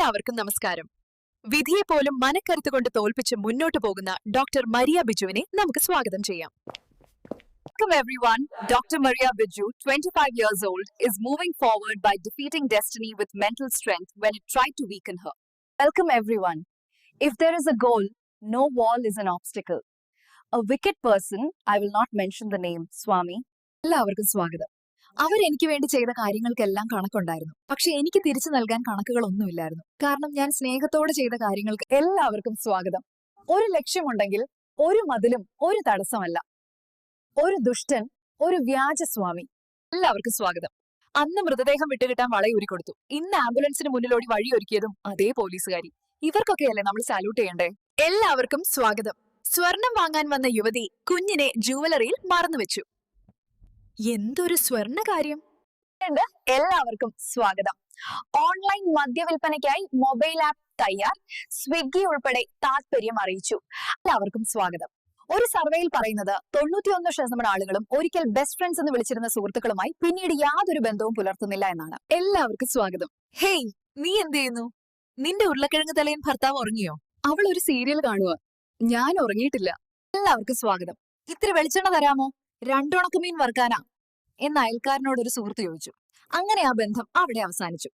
എല്ലാവർക്കും നമസ്കാരം. വിധിയെപ്പോലും മനക്കരുത്തുകൊണ്ട് തോൽപ്പിച്ച് മുന്നോട്ട് പോകുന്ന ഡോക്ടർ മരിയ ബിജുവിനെ നമുക്ക് സ്വാഗതം ചെയ്യാം. Welcome everyone. Dr. Maria Biju, 25 years old, is moving forward by defeating destiny with mental strength when it tried to weaken her. Welcome everyone. If there is a goal, no wall is an obstacle. A wicked person, I will not mention the name, Swami. എല്ലാവർക്കും സ്വാഗതം. അവരെനിക്ക് വേണ്ടി ചെയ്ത കാര്യങ്ങൾക്കെല്ലാം കണക്കുണ്ടായിരുന്നു. പക്ഷെ എനിക്ക് തിരിച്ചു നൽകാൻ കണക്കുകളൊന്നുമില്ലായിരുന്നു. കാരണം ഞാൻ സ്നേഹത്തോടെ ചെയ്ത കാര്യങ്ങൾക്ക്. എല്ലാവർക്കും സ്വാഗതം. ഒരു ലക്ഷ്യമുണ്ടെങ്കിൽ ഒരു മതിലും ഒരു തടസ്സമല്ല. ഒരു ദുഷ്ടൻ, ഒരു വ്യാജ സ്വാമി. എല്ലാവർക്കും സ്വാഗതം. അന്ന് മൃതദേഹം വിട്ടുകിട്ടാൻ വളയൂരി കൊടുത്തു. ഇന്ന് ആംബുലൻസിന് മുന്നിലോടി വഴിയൊരുക്കിയതും അതേ പോലീസുകാരി. ഇവർക്കൊക്കെയല്ലേ നമ്മൾ സാല്യൂട്ട് ചെയ്യണ്ടേ? എല്ലാവർക്കും സ്വാഗതം. സ്വർണം വാങ്ങാൻ വന്ന യുവതി കുഞ്ഞിനെ ജുവലറിയിൽ മറന്നുവെച്ചു. എന്തൊരു സ്വർണ്ണ കാര്യം! എല്ലാവർക്കും സ്വാഗതം. ഓൺലൈൻ മദ്യവിൽപ്പനയ്ക്കായി മൊബൈൽ ആപ്പ് തയ്യാർ. സ്വിഗ്ഗി ഉൾപ്പെടെ താല്പര്യം അറിയിച്ചു. എല്ലാവർക്കും സ്വാഗതം. ഒരു സർവേയിൽ പറയുന്നത് 91% ആളുകളും ഒരിക്കൽ ബെസ്റ്റ് ഫ്രണ്ട്സ് എന്ന് വിളിച്ചിരുന്ന സുഹൃത്തുക്കളുമായി പിന്നീട് യാതൊരു ബന്ധവും പുലർത്തുന്നില്ല എന്നാണ്. എല്ലാവർക്കും സ്വാഗതം. ഹേയ്, നീ എന്ത് ചെയ്യുന്നു? നിന്റെ ഉരുളക്കിഴങ്ങ് തലയൻ ഭർത്താവ് ഉറങ്ങിയോ? അവൾ ഒരു സീരിയൽ കാണുക. ഞാൻ ഉറങ്ങിയിട്ടില്ല. എല്ലാവർക്കും സ്വാഗതം. ഇത്തിരി വെളിച്ചെണ്ണ തരാമോ? 2 ഉണക്കമീൻ വറുക്കാനാ എന്ന് അയൽക്കാരനോട് ഒരു സുഹൃത്ത് ചോദിച്ചു. അങ്ങനെ ആ ബന്ധം അവിടെ അവസാനിച്ചു.